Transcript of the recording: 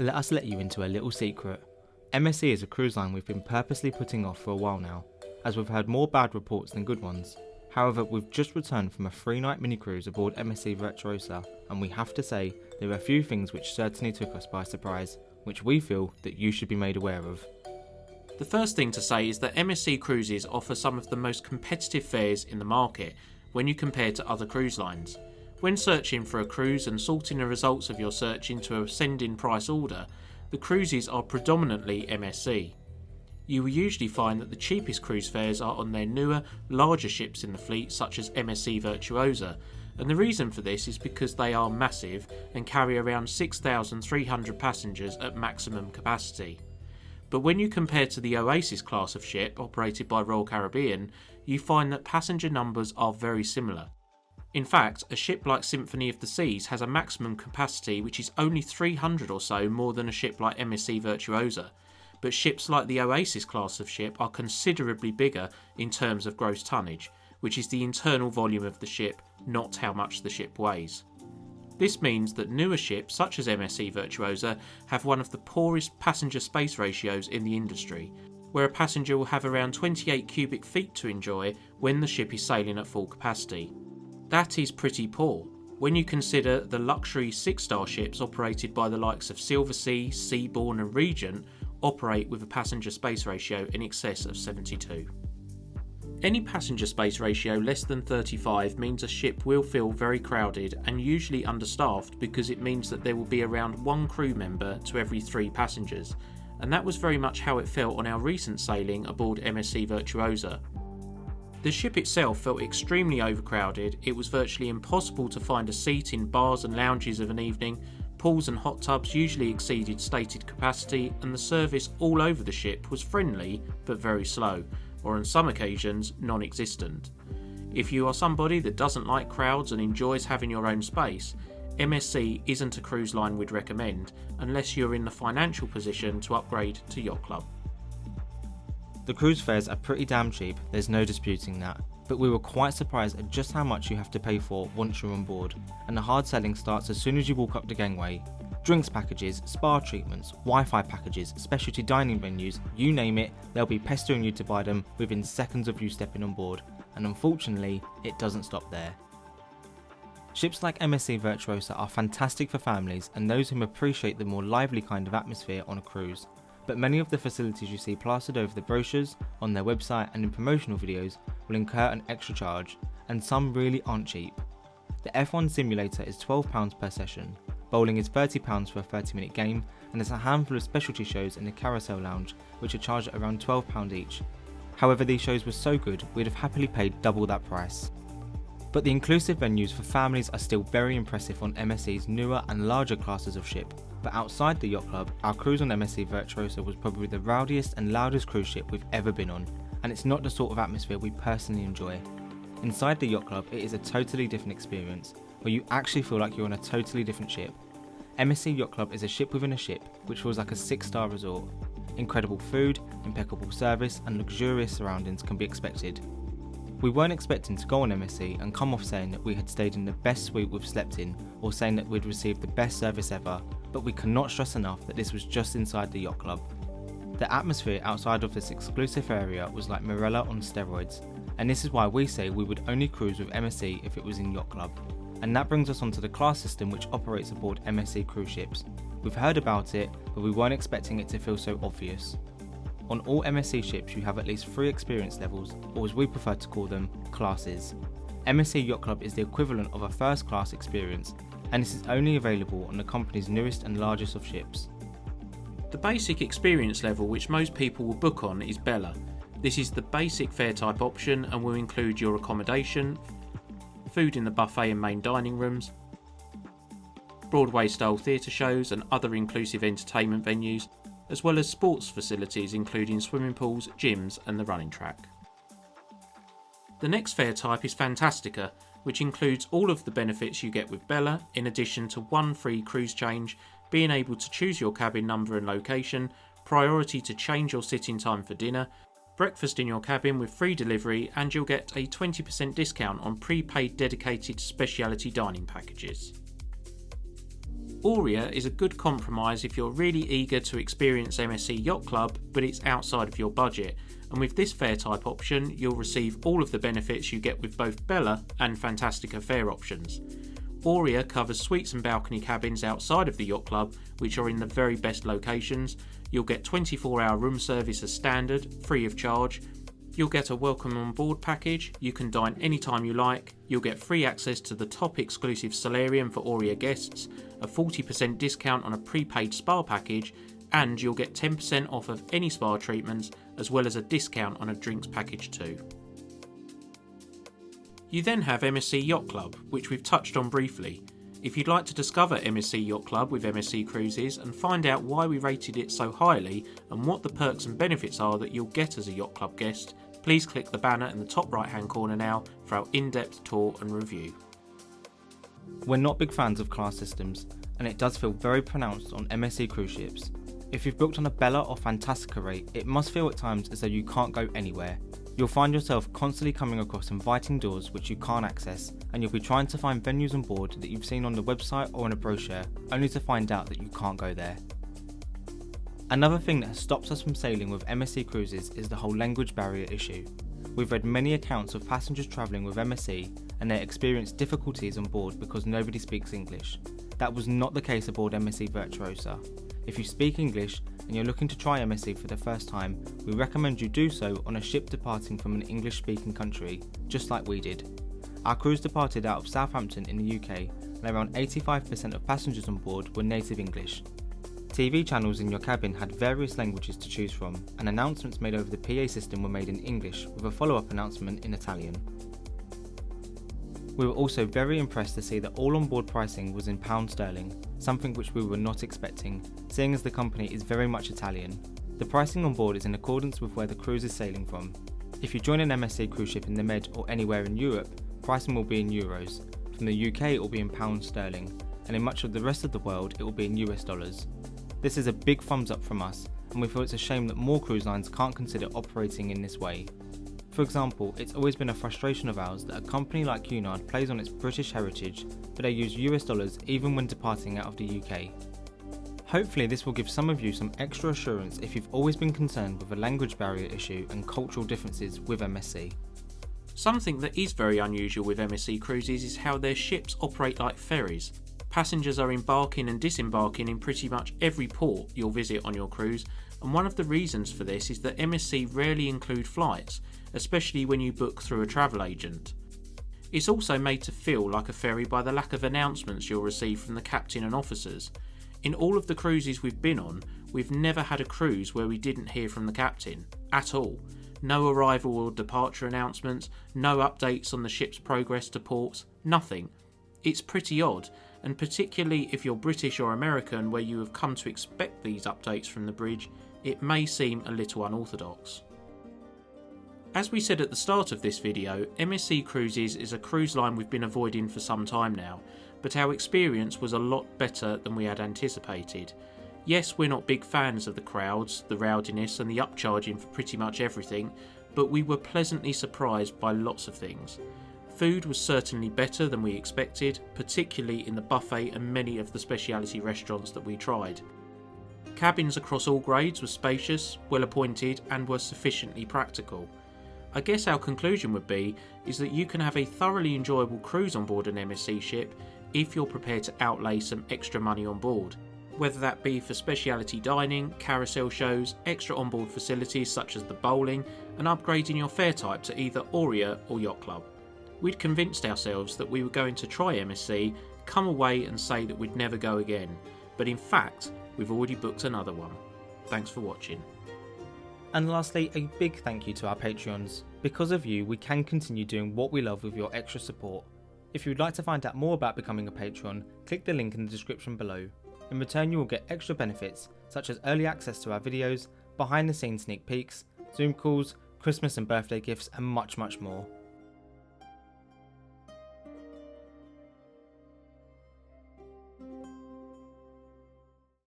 Let us let you into a little secret. MSC is a cruise line we've been purposely putting off for a while now, as we've heard more bad reports than good ones. However, we've just returned from a 3-night mini cruise aboard MSC Virtuosa, and we have to say there are a few things which certainly took us by surprise, which we feel that you should be made aware of. The first thing to say is that MSC Cruises offer some of the most competitive fares in the market when you compare to other cruise lines. When searching for a cruise and sorting the results of your search into a send-in price order, the cruises are predominantly MSC. You will usually find that the cheapest cruise fares are on their newer, larger ships in the fleet such as MSC Virtuosa, and the reason for this is because they are massive and carry around 6,300 passengers at maximum capacity. But when you compare to the Oasis class of ship operated by Royal Caribbean, you find that passenger numbers are very similar. In fact, a ship like Symphony of the Seas has a maximum capacity which is only 300 or so more than a ship like MSC Virtuosa, but ships like the Oasis class of ship are considerably bigger in terms of gross tonnage, which is the internal volume of the ship, not how much the ship weighs. This means that newer ships such as MSC Virtuosa have one of the poorest passenger space ratios in the industry, where a passenger will have around 28 cubic feet to enjoy when the ship is sailing at full capacity. That is pretty poor, when you consider the luxury 6-star ships operated by the likes of Silversea, Seabourn and Regent operate with a passenger space ratio in excess of 72. Any passenger space ratio less than 35 means a ship will feel very crowded and usually understaffed, because it means that there will be around 1 crew member to every 3 passengers, and that was very much how it felt on our recent sailing aboard MSC Virtuosa. The ship itself felt extremely overcrowded. It was virtually impossible to find a seat in bars and lounges of an evening, pools and hot tubs usually exceeded stated capacity, and the service all over the ship was friendly but very slow, or on some occasions non-existent. If you are somebody that doesn't like crowds and enjoys having your own space, MSC isn't a cruise line we'd recommend unless you're in the financial position to upgrade to Yacht Club. The cruise fares are pretty damn cheap, there's no disputing that, but we were quite surprised at just how much you have to pay for once you're on board, and the hard selling starts as soon as you walk up the gangway. Drinks packages, spa treatments, Wi-Fi packages, specialty dining venues, you name it, they'll be pestering you to buy them within seconds of you stepping on board, and unfortunately, it doesn't stop there. Ships like MSC Virtuosa are fantastic for families and those who appreciate the more lively kind of atmosphere on a cruise. But many of the facilities you see plastered over the brochures, on their website and in promotional videos will incur an extra charge, and some really aren't cheap. The F1 simulator is £12 per session, bowling is £30 for a 30-minute game, and there's a handful of specialty shows in the Carousel Lounge which are charged at around £12 each. However, these shows were so good we'd have happily paid double that price. But the inclusive venues for families are still very impressive on MSC's newer and larger classes of ship. But outside the Yacht Club, our cruise on MSC Virtuosa was probably the rowdiest and loudest cruise ship we've ever been on, and it's not the sort of atmosphere we personally enjoy. Inside the Yacht Club, it is a totally different experience, where you actually feel like you're on a totally different ship. MSC Yacht Club is a ship within a ship, which feels like a 6-star resort. Incredible food, impeccable service and luxurious surroundings can be expected. We weren't expecting to go on MSC and come off saying that we had stayed in the best suite we've slept in, or saying that we'd received the best service ever, but we cannot stress enough that this was just inside the Yacht Club. The atmosphere outside of this exclusive area was like Morella on steroids, and this is why we say we would only cruise with MSC if it was in Yacht Club. And that brings us onto the class system which operates aboard MSC cruise ships. We've heard about it, but we weren't expecting it to feel so obvious. On all MSC ships you have at least 3 experience levels, or as we prefer to call them, classes. MSC Yacht Club is the equivalent of a first class experience, and this is only available on the company's newest and largest of ships. The basic experience level which most people will book on is Bella. This is the basic fare type option and will include your accommodation, food in the buffet and main dining rooms, Broadway style theatre shows and other inclusive entertainment venues, as well as sports facilities including swimming pools, gyms and the running track. The next fare type is Fantastica, which includes all of the benefits you get with Bella, in addition to 1 free cruise change, being able to choose your cabin number and location, priority to change your sit-in time for dinner, breakfast in your cabin with free delivery, and you'll get a 20% discount on prepaid dedicated speciality dining packages. Aurea is a good compromise if you're really eager to experience MSC Yacht Club but it's outside of your budget, and with this fare type option you'll receive all of the benefits you get with both Bella and Fantastica fare options. Aurea covers suites and balcony cabins outside of the Yacht Club which are in the very best locations. You'll get 24-hour room service as standard, free of charge. You'll get a welcome on board package, you can dine anytime you like, you'll get free access to the top exclusive solarium for Aurea guests, a 40% discount on a prepaid spa package, and you'll get 10% off of any spa treatments as well as a discount on a drinks package too. You then have MSC Yacht Club, which we've touched on briefly. If you'd like to discover MSC Yacht Club with MSC Cruises and find out why we rated it so highly and what the perks and benefits are that you'll get as a Yacht Club guest, please click the banner in the top right hand corner now for our in-depth tour and review. We're not big fans of class systems, and it does feel very pronounced on MSC cruise ships. If you've booked on a Bella or Fantastica rate, it must feel at times as though you can't go anywhere. You'll find yourself constantly coming across inviting doors which you can't access, and you'll be trying to find venues on board that you've seen on the website or in a brochure, only to find out that you can't go there. Another thing that has stopped us from sailing with MSC Cruises is the whole language barrier issue. We've read many accounts of passengers travelling with MSC and they experience difficulties on board because nobody speaks English. That was not the case aboard MSC Virtuosa. If you speak English and you're looking to try MSC for the first time, we recommend you do so on a ship departing from an English speaking country, just like we did. Our cruise departed out of Southampton in the UK and around 85% of passengers on board were native English. TV channels in your cabin had various languages to choose from, and announcements made over the PA system were made in English with a follow-up announcement in Italian. We were also very impressed to see that all on-board pricing was in pound sterling, something which we were not expecting, seeing as the company is very much Italian. The pricing on board is in accordance with where the cruise is sailing from. If you join an MSC cruise ship in the Med or anywhere in Europe, pricing will be in euros. From the UK it will be in pound sterling, and in much of the rest of the world it will be in US dollars. This is a big thumbs up from us, and we feel it's a shame that more cruise lines can't consider operating in this way. For example, it's always been a frustration of ours that a company like Cunard plays on its British heritage, but they use US dollars even when departing out of the UK. Hopefully this will give some of you some extra assurance if you've always been concerned with a language barrier issue and cultural differences with MSC. Something that is very unusual with MSC Cruises is how their ships operate like ferries. Passengers are embarking and disembarking in pretty much every port you'll visit on your cruise, and one of the reasons for this is that MSC rarely include flights, especially when you book through a travel agent. It's also made to feel like a ferry by the lack of announcements you'll receive from the captain and officers. In all of the cruises we've been on, we've never had a cruise where we didn't hear from the captain, at all. No arrival or departure announcements, no updates on the ship's progress to ports, nothing. It's pretty odd, and particularly if you're British or American where you have come to expect these updates from the bridge, it may seem a little unorthodox. As we said at the start of this video, MSC Cruises is a cruise line we've been avoiding for some time now, but our experience was a lot better than we had anticipated. Yes, we're not big fans of the crowds, the rowdiness and the upcharging for pretty much everything, but we were pleasantly surprised by lots of things. Food was certainly better than we expected, particularly in the buffet and many of the specialty restaurants that we tried. Cabins across all grades were spacious, well appointed and were sufficiently practical. I guess our conclusion would be is that you can have a thoroughly enjoyable cruise on board an MSC ship if you're prepared to outlay some extra money on board, whether that be for specialty dining, carousel shows, extra onboard facilities such as the bowling, and upgrading your fare type to either Aurea or Yacht Club. We'd convinced ourselves that we were going to try MSC, come away and say that we'd never go again, but in fact, we've already booked another one. Thanks for watching. And lastly, a big thank you to our Patreons. Because of you, we can continue doing what we love with your extra support. If you would like to find out more about becoming a patron, click the link in the description below. In return, you will get extra benefits, such as early access to our videos, behind the scenes sneak peeks, Zoom calls, Christmas and birthday gifts, and much more.